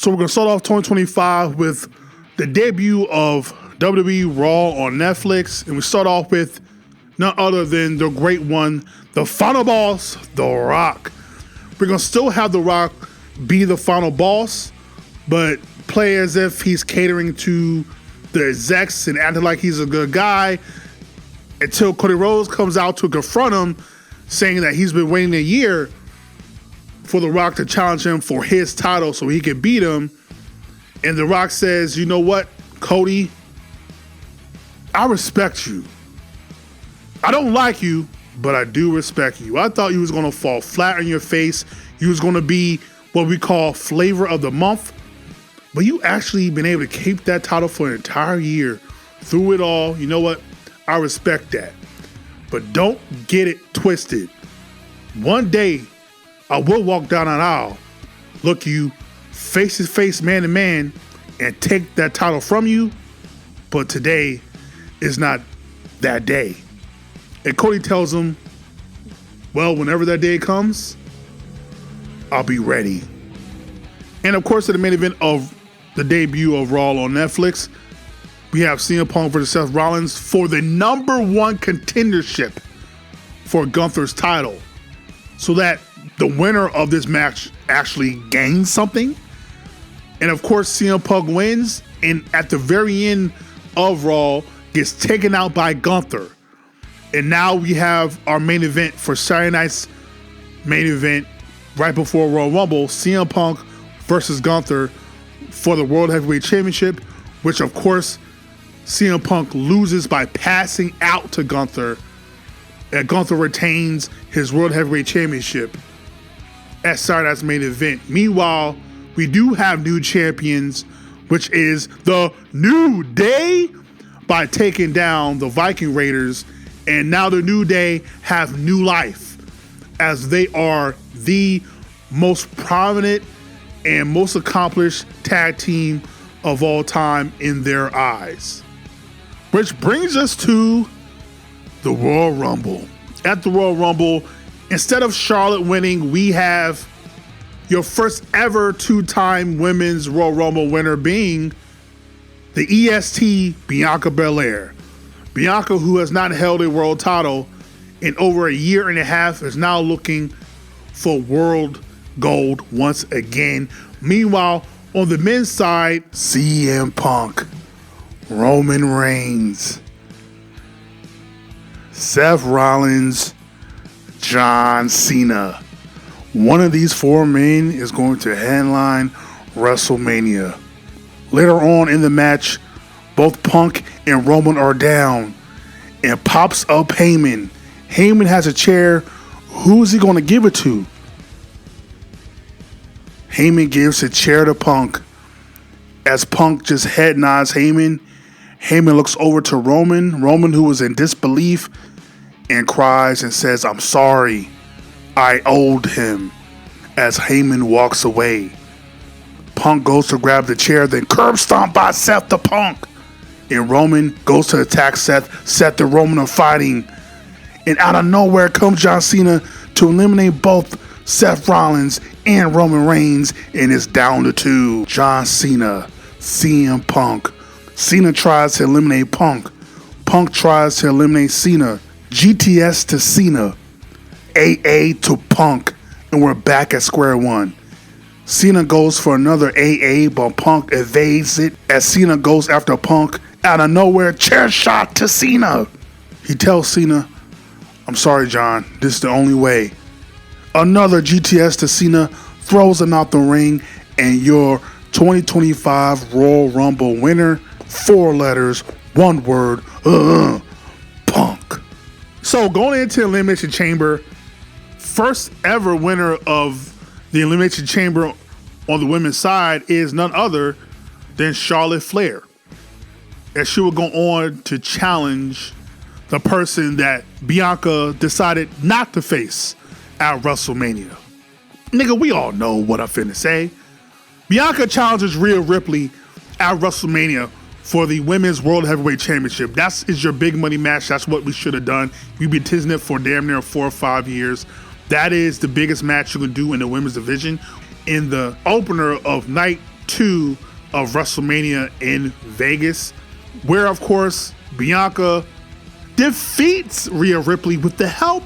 So we're going to start off 2025 with the debut of WWE Raw on Netflix. And we start off with none other than the great one, the final boss, The Rock. We're going to still have The Rock be the final boss, but play as if he's catering to the execs and acting like he's a good guy until Cody Rhodes comes out to confront him, saying that he's been waiting a year for The Rock to challenge him for his title so he can beat him. And The Rock says, you know what, Cody, I respect you. I don't like you, but I do respect you. I thought you was going to fall flat on your face. You was going to be what we call flavor of the month. But you actually been able to keep that title for an entire year through it all. You know what? I respect that. But don't get it twisted. One day, I will walk down an aisle, look you face to face, man to man, and take that title from you. But today is not that day. And Cody tells him, well, whenever that day comes, I'll be ready. And of course, in the main event of the debut of Raw on Netflix, we have CM Punk versus Seth Rollins for the number one contendership for Gunther's title, so that the winner of this match actually gains something. And of course, CM Punk wins, and at the very end of Raw, gets taken out by Gunther. And now we have our main event for Saturday night's main event right before Royal Rumble, CM Punk versus Gunther for the World Heavyweight Championship, which of course CM Punk loses by passing out to Gunther, and Gunther retains his World Heavyweight Championship at Saturday night's main event. Meanwhile, we do have new champions, which is the New Day by taking down the Viking Raiders, and now the New Day have new life as they are the most prominent and most accomplished tag team of all time in their eyes. Which brings us to the Royal Rumble. At the Royal Rumble, instead of Charlotte winning, we have your first ever two-time women's Royal Rumble winner being the EST Bianca Belair. Bianca, who has not held a world title in over a year and a half, is now looking for world gold once again. Meanwhile, on the men's side, CM Punk, Roman Reigns, Seth Rollins, John Cena. One of these four men is going to headline WrestleMania. Later on in the match, both Punk and Roman are down, and pops up Heyman. Heyman has a chair. Who is he going to give it to? Heyman gives a chair to Punk. As Punk just head nods Heyman, Heyman looks over to Roman, who is in disbelief, and cries and says, I'm sorry, I owed him, as Heyman walks away. Punk goes to grab the chair, then curb stomp by Seth to Punk. And Roman goes to attack Seth. Seth and Roman are fighting. And out of nowhere comes John Cena to eliminate both Seth Rollins and Roman Reigns, and it's down to two. John Cena, CM Punk. Cena tries to eliminate Punk. Punk tries to eliminate Cena. GTS to Cena. AA to Punk. And we're back at square one. Cena goes for another AA, but Punk evades it as Cena goes after Punk. Out of nowhere, chair shot to Cena. He tells Cena, I'm sorry, John, this is the only way. Another GTS to Cena, throws him out the ring, and your 2025 Royal Rumble winner, 4 letters, 1 word, Punk. So going into Elimination Chamber, first ever winner of the Elimination Chamber on the women's side is none other than Charlotte Flair, as she will go on to challenge the person that Bianca decided not to face at WrestleMania. Nigga, we all know what I'm finna say. Bianca challenges Rhea Ripley at WrestleMania for the Women's World Heavyweight Championship. That is your big money match. That's what we should have done. We've been teasing it for damn near 4 or 5 years. That is the biggest match you can do in the women's division. In the opener of night 2 of WrestleMania in Vegas, where, of course, Bianca defeats Rhea Ripley with the help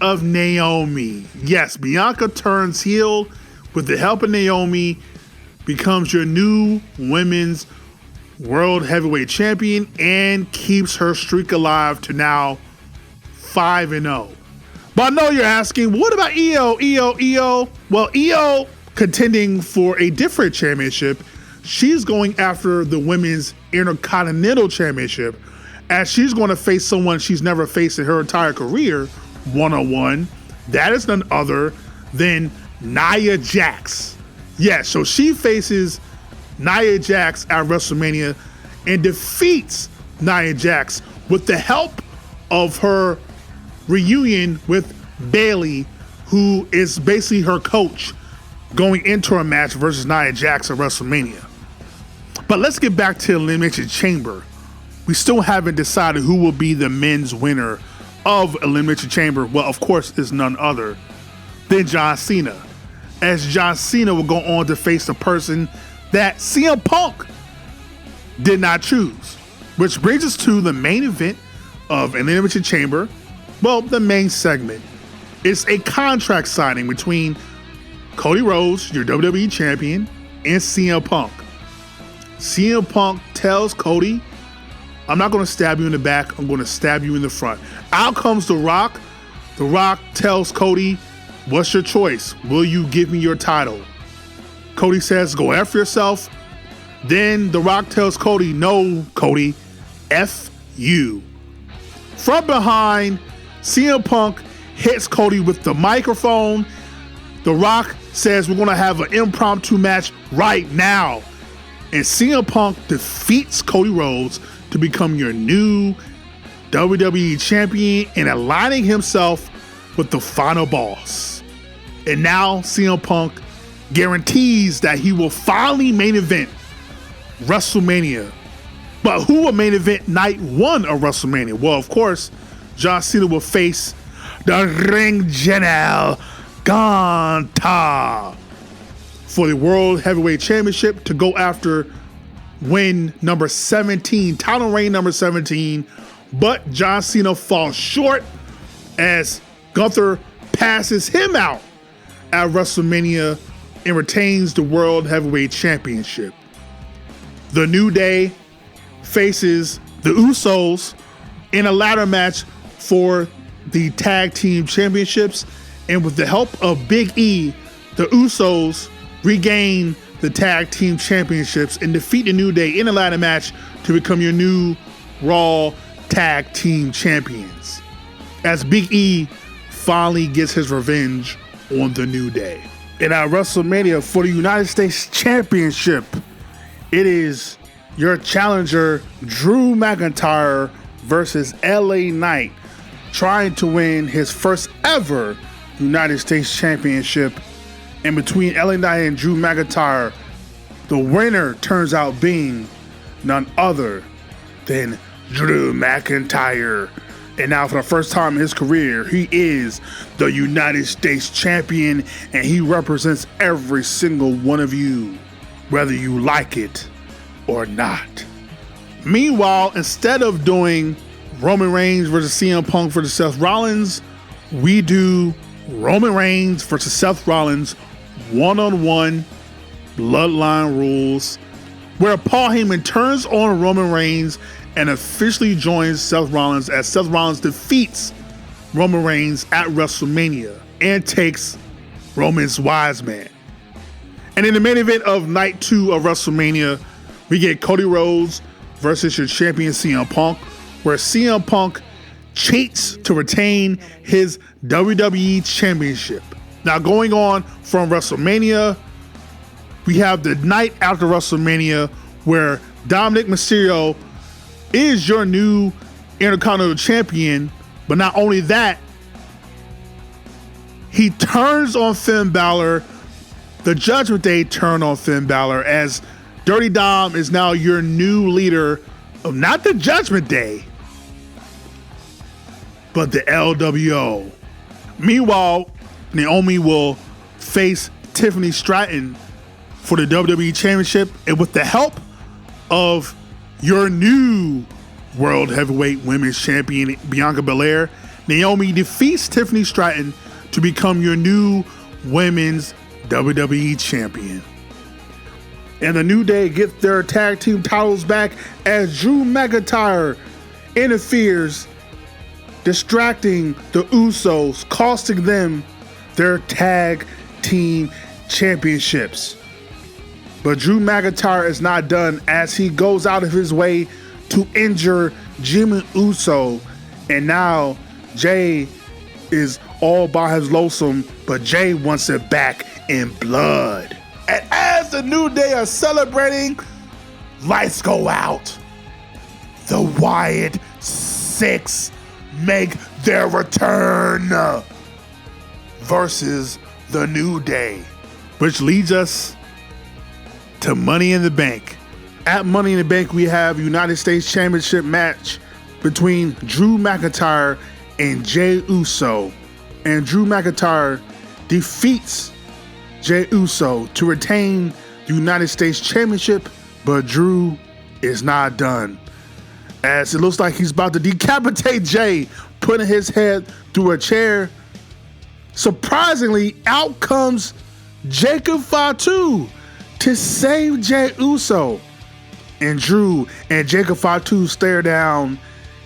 of Naomi. Yes, Bianca turns heel with the help of Naomi, becomes your new women's World Heavyweight Champion, and keeps her streak alive to now 5-0. But I know you're asking, what about Io? Well, Io contending for a different championship. She's going after the Women's Intercontinental Championship, as she's going to face someone she's never faced in her entire career, one-on-one. That is none other than Nia Jax. Yes, so she faces Nia Jax at WrestleMania and defeats Nia Jax with the help of her reunion with Bayley, who is basically her coach going into a match versus Nia Jax at WrestleMania. But let's get back to Elimination Chamber. We still haven't decided who will be the men's winner of Elimination Chamber. Well, of course, it's none other than John Cena, as John Cena will go on to face the person that CM Punk did not choose. Which brings us to the main event of Elimination Chamber. Well, the main segment is a contract signing between Cody Rhodes, your WWE champion, and CM Punk. CM Punk tells Cody, I'm not going to stab you in the back, I'm going to stab you in the front. Out comes The Rock. The Rock tells Cody, what's your choice? Will you give me your title? Cody says, go after yourself. Then The Rock tells Cody, no, Cody, F you. From behind, CM Punk hits Cody with the microphone. The Rock says, we're going to have an impromptu match right now. And CM Punk defeats Cody Rhodes to become your new WWE champion and aligning himself with the final boss. And now CM Punk guarantees that he will finally main event WrestleMania. But who will main event night 1 of WrestleMania? Well, of course, John Cena will face the Ring General Ganta for the World Heavyweight Championship to go after win number 17, title reign number 17. But John Cena falls short as Gunther passes him out at WrestleMania and retains the World Heavyweight Championship. The New Day faces the Usos in a ladder match for the Tag Team Championships. And with the help of Big E, the Usos regain the Tag Team Championships and defeat the New Day in a ladder match to become your new Raw Tag Team Champions, as Big E finally gets his revenge on the New Day. And at WrestleMania for the United States Championship, it is your challenger Drew McIntyre versus LA Knight, trying to win his first ever United States Championship. And between LA Knight and Drew McIntyre, the winner turns out being none other than Drew McIntyre. And now for the first time in his career, he is the United States Champion, and he represents every single one of you, whether you like it or not. Meanwhile, instead of doing Roman Reigns versus CM Punk versus Seth Rollins, we do Roman Reigns versus Seth Rollins one-on-one bloodline rules, where Paul Heyman turns on Roman Reigns and officially joins Seth Rollins as Seth Rollins defeats Roman Reigns at WrestleMania and takes Roman's wise man. And in the main event of night 2 of WrestleMania, we get Cody Rhodes versus your champion CM Punk, where CM Punk cheats to retain his WWE Championship. Now, going on from WrestleMania, we have the night after WrestleMania where Dominic Mysterio is your new Intercontinental Champion. But not only that, he turns on Finn Balor. The Judgment Day turn on Finn Balor, as Dirty Dom is now your new leader of not the Judgment Day, but the LWO. Meanwhile, Naomi will face Tiffany Stratton for the WWE Championship, and with the help of your new World Heavyweight Women's Champion, Bianca Belair, Naomi defeats Tiffany Stratton to become your new Women's WWE Champion. And the New Day get their tag team titles back as Drew McIntyre interferes, distracting the Usos, costing them their tag team championships. But Drew McIntyre is not done, as he goes out of his way to injure Jimmy Uso, and now Jay is all by his lonesome, but Jay wants it back in blood. And as the New Day are celebrating, lights go out. The Wyatt Six make their return versus the New Day, which leads us to Money in the Bank. At Money in the Bank, we have United States Championship match between Drew McIntyre and Jey Uso. And Drew McIntyre defeats Jey Uso to retain the United States Championship, but Drew is not done, as it looks like he's about to decapitate Jey, putting his head through a chair. Surprisingly, out comes Jacob Fatu to save Jey Uso. And Drew and Jacob Fatu stare down,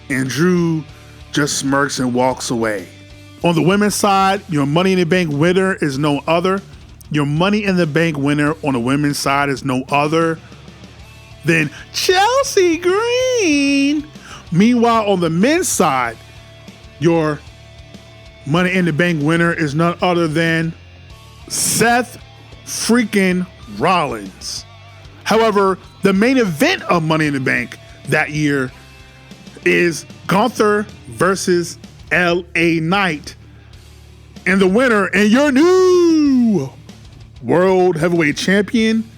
and Drew just smirks and walks away. On the women's side, your Money in the Bank winner is no other. Your Money in the Bank winner on the women's side is no other than Chelsea Green. Meanwhile, on the men's side, your Money in the Bank winner is none other than Seth freaking Rollins. However, the main event of Money in the Bank that year is Gunther versus LA Knight. And the winner and your new World Heavyweight Champion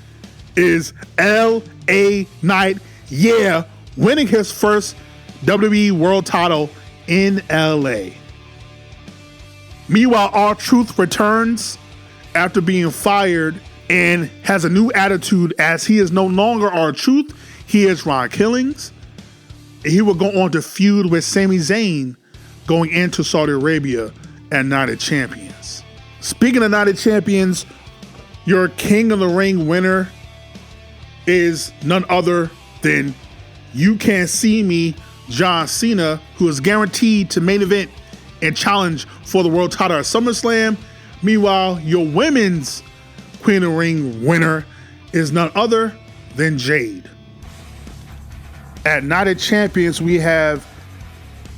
is LA Knight. Yeah, winning his first WWE World title in LA. Meanwhile, R-Truth returns after being fired and has a new attitude, as he is no longer R-Truth. He is Ron Killings. And he will go on to feud with Sami Zayn going into Saudi Arabia at Night of Champions. Speaking of Night of Champions, your King of the Ring winner is none other than You Can't See Me, John Cena, who is guaranteed to main event and challenge for the world title at SummerSlam. Meanwhile, your women's Queen of the Ring winner is none other than Jade. At Night of Champions, we have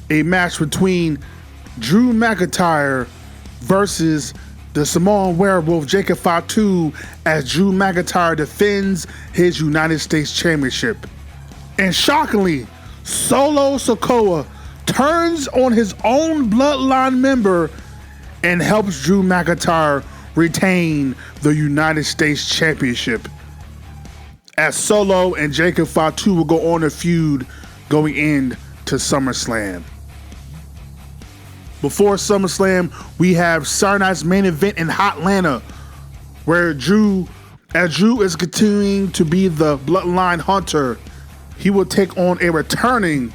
a match between Drew McIntyre versus the Samoan werewolf Jacob Fatu, as Drew McIntyre defends his United States Championship. And shockingly, Solo Sikoa turns on his own bloodline member and helps Drew McIntyre retain the United States Championship, as Solo and Jacob Fatu will go on a feud going into SummerSlam. Before SummerSlam, we have Saturday night's main event in Hotlanta, where Drew is continuing to be the bloodline hunter. He will take on a returning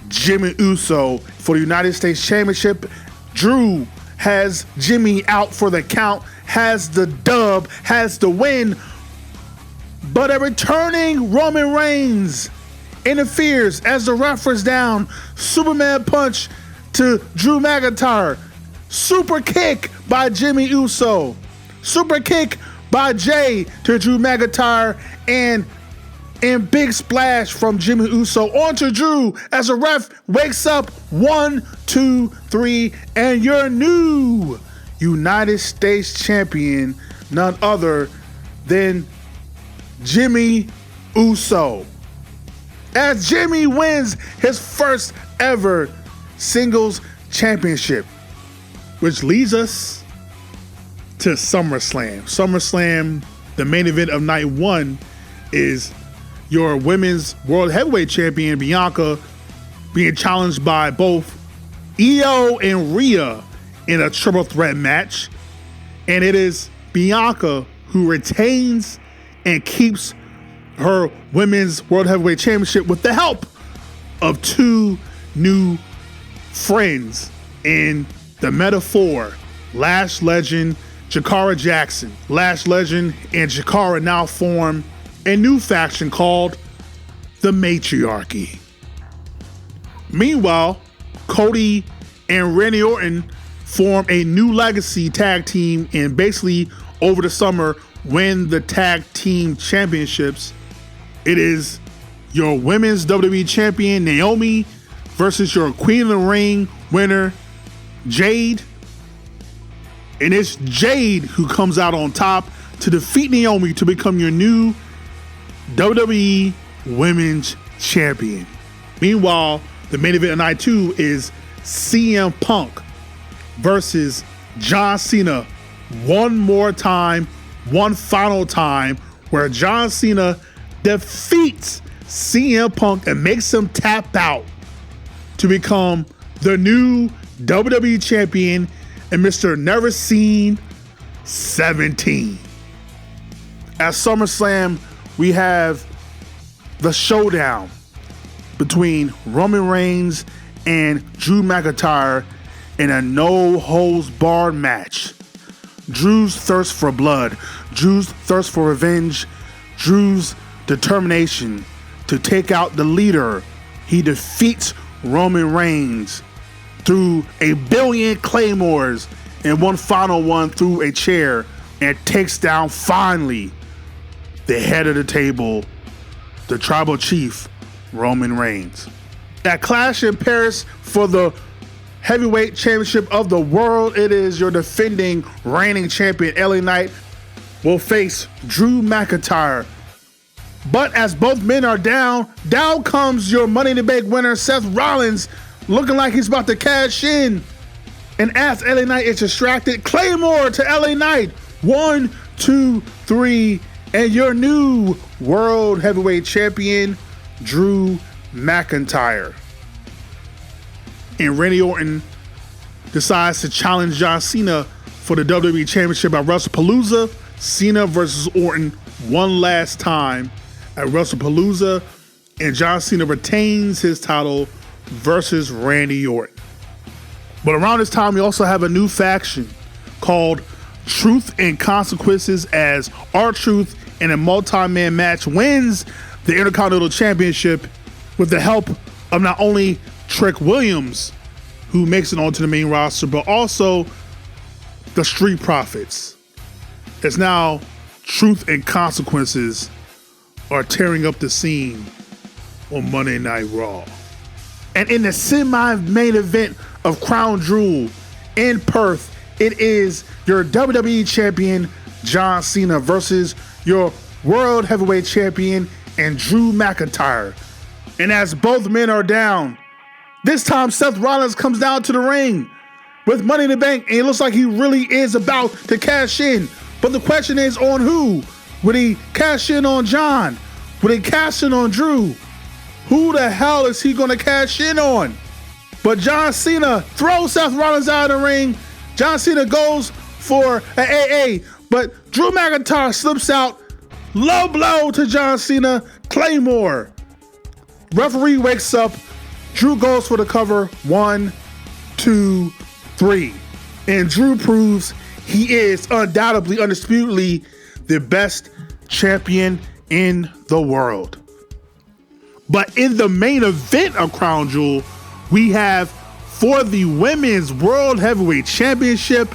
Jimmy Uso for the United States Championship. Drew has Jimmy out for the count, has the dub, has the win, but a returning Roman Reigns interferes as the ref is down. Superman punch to Drew McIntyre. Super kick by Jimmy Uso. Super kick by Jay to Drew McIntyre, and big splash from Jimmy Uso onto Drew as the ref wakes up. 1, 2, 3, and your new United States Champion, none other than Jimmy Uso, as Jimmy wins his first ever singles championship, which leads us to SummerSlam. SummerSlam, the main event of night one, is your women's world heavyweight champion Bianca being challenged by both Io and Rhea in a triple threat match. And it is Bianca who retains and keeps her Women's World Heavyweight Championship with the help of two new friends in the metaphor, Lash Legend, Jakara Jackson. Lash Legend and Jakara now form a new faction called the Matriarchy. Meanwhile, Cody and Randy Orton form a new legacy tag team and basically over the summer win the tag team championships. It is your women's WWE champion Naomi versus your Queen of the Ring winner Jade. And it's Jade who comes out on top to defeat Naomi to become your new WWE Women's Champion. Meanwhile, the main event of night 2 is CM Punk versus John Cena one more time, one final time, where John Cena defeats CM Punk and makes him tap out to become the new WWE Champion and Mr. Never Seen 17. At SummerSlam, we have the showdown between Roman Reigns and Drew McIntyre in a no-holds-barred match. Drew's thirst for blood, Drew's thirst for revenge, Drew's determination to take out the leader. He defeats Roman Reigns through a billion claymores and one final one through a chair and takes down finally the head of the table, the tribal chief, Roman Reigns. At Clash in Paris for the heavyweight championship of the world, it is your defending reigning champion LA Knight will face Drew McIntyre. But as both men are down comes your Money in the Bank winner Seth Rollins, looking like he's about to cash in. And as LA Knight is distracted, Claymore to LA Knight. 1, 2, 3, and your new World Heavyweight Champion, Drew McIntyre. And Randy Orton decides to challenge John Cena for the WWE Championship at WrestlePalooza. Cena versus Orton one last time at WrestlePalooza, and John Cena retains his title versus Randy Orton. But around this time, we also have a new faction called Truth and Consequences, as R-Truth in a multi-man match wins the Intercontinental Championship with the help of not only Trick Williams, who makes it onto the main roster, but also the Street Profits. It's now Truth and Consequences are tearing up the scene on Monday Night Raw. And in the semi-main event of Crown Jewel in Perth, it is your WWE Champion John Cena versus your World Heavyweight Champion and Drew McIntyre. And as both men are down, this time Seth Rollins comes down to the ring with Money in the Bank, and it looks like he really is about to cash in. But the question is on who? Would he cash in on John? Would he cash in on Drew? Who the hell is he going to cash in on? But John Cena throws Seth Rollins out of the ring. John Cena goes for an AA, but Drew McIntyre slips out. Low blow to John Cena. Claymore. Referee wakes up. Drew goes for the cover. 1, 2, 3. And Drew proves he is undoubtedly, undisputedly the best champion in the world. But in the main event of Crown Jewel, we have for the Women's World Heavyweight Championship,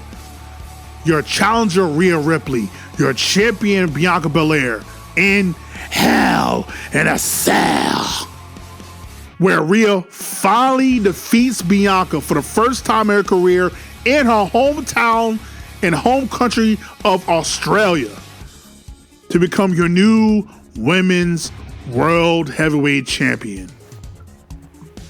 your challenger Rhea Ripley, your champion Bianca Belair, in Hell in a Cell, where Rhea finally defeats Bianca for the first time in her career in her hometown and home country of Australia to become your new Women's World Heavyweight Champion.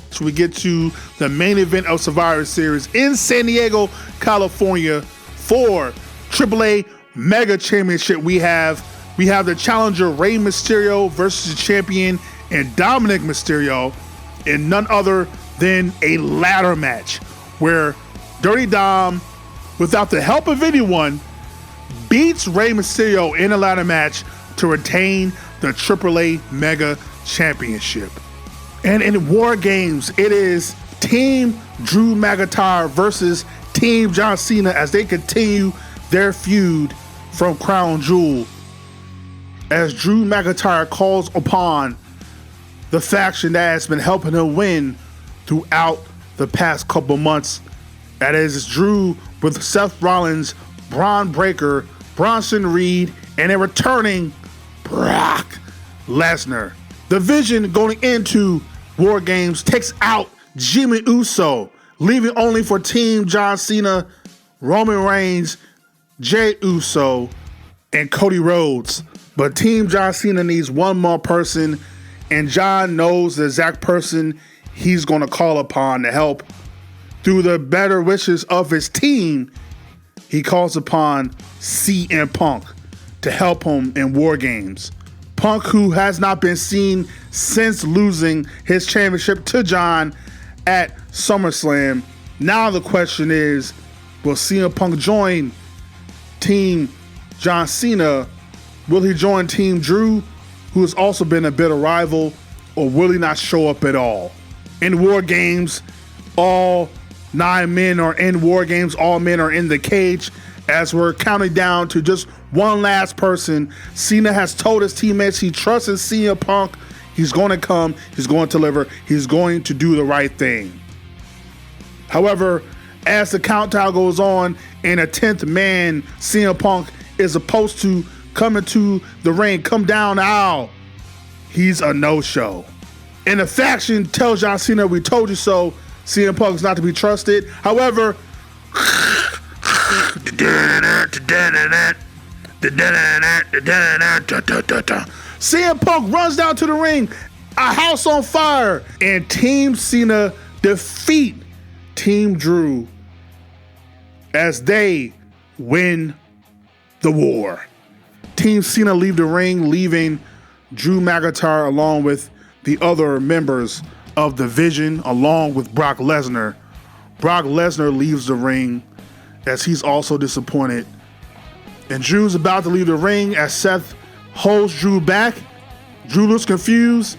So we get to the main event of Survivor Series in San Diego, California for AAA Mega Championship. We have the challenger Rey Mysterio versus the champion and Dominic Mysterio in none other than a ladder match where Dirty Dom, without the help of anyone, beats Rey Mysterio in a ladder match to retain the AAA Mega Championship. And in War Games, it is Team Drew McIntyre versus Team John Cena as they continue their feud from Crown Jewel, as Drew McIntyre calls upon the faction that has been helping him win throughout the past couple months. That is Drew with Seth Rollins, Braun Breaker, Bronson Reed, and a returning Brock Lesnar. The Vision going into War Games takes out Jimmy Uso, leaving only for Team John Cena, Roman Reigns, Jey Uso, and Cody Rhodes. But Team John Cena needs one more person, and John knows the exact person he's going to call upon to help. Through the better wishes of his team, he calls upon CM Punk to help him in War Games. Punk, who has not been seen since losing his championship to John at SummerSlam. Now the question is, will CM Punk join Team John Cena? Will he join Team Drew, who has also been a bitter rival, or will he not show up at all? In War Games, all 9 men are in War Games. All men are in the cage as we're counting down to just one last person. Cena has told his teammates he trusts in CM Punk. He's going to come. He's going to deliver. He's going to do the right thing. However, as the countdown goes on and a 10th man, CM Punk, is supposed to come into the ring, come down the aisle, he's a no-show. And the faction tells John Cena, we told you so. CM Punk is not to be trusted. However, CM Punk runs down to the ring, a house on fire, and Team Cena defeat Team Drew as they win the war. Team Cena leave the ring, leaving Drew McIntyre along with the other members of the Vision, along with Brock Lesnar. Brock Lesnar leaves the ring as he's also disappointed. And Drew's about to leave the ring as Seth holds Drew back. Drew looks confused.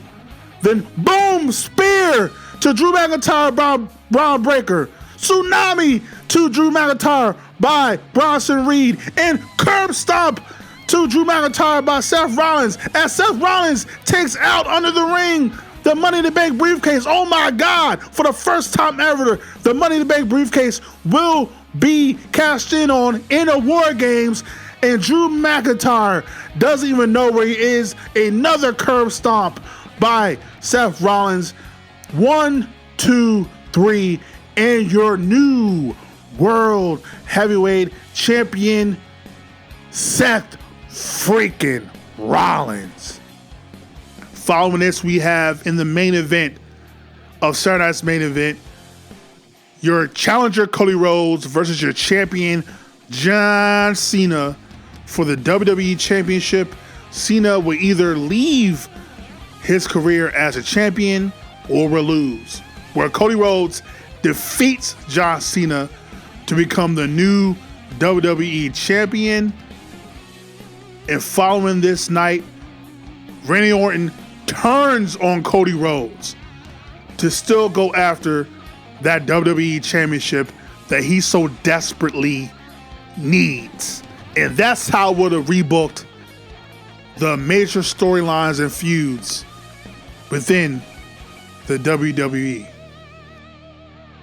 Then boom, spear to Drew McIntyre by Braun Breaker. Tsunami to Drew McIntyre by Bronson Reed. And curb stomp to Drew McIntyre by Seth Rollins as Seth Rollins takes out under the ring the Money in the Bank briefcase. Oh my God, for the first time ever, the Money in the Bank briefcase will be cashed in on in a War Games, and Drew McIntyre doesn't even know where he is. Another curb stomp by Seth Rollins. 1, 2, 3, and your new World Heavyweight Champion, Seth freaking Rollins. Following this, we have in the main event of Saturday Night's Main Event, your challenger Cody Rhodes versus your champion John Cena for the WWE Championship. Cena will either leave his career as a champion or will lose, where Cody Rhodes defeats John Cena to become the new WWE Champion. And following this night, Randy Orton turns on Cody Rhodes to still go after that WWE Championship that he so desperately needs. And that's how would have rebooked the major storylines and feuds within the WWE.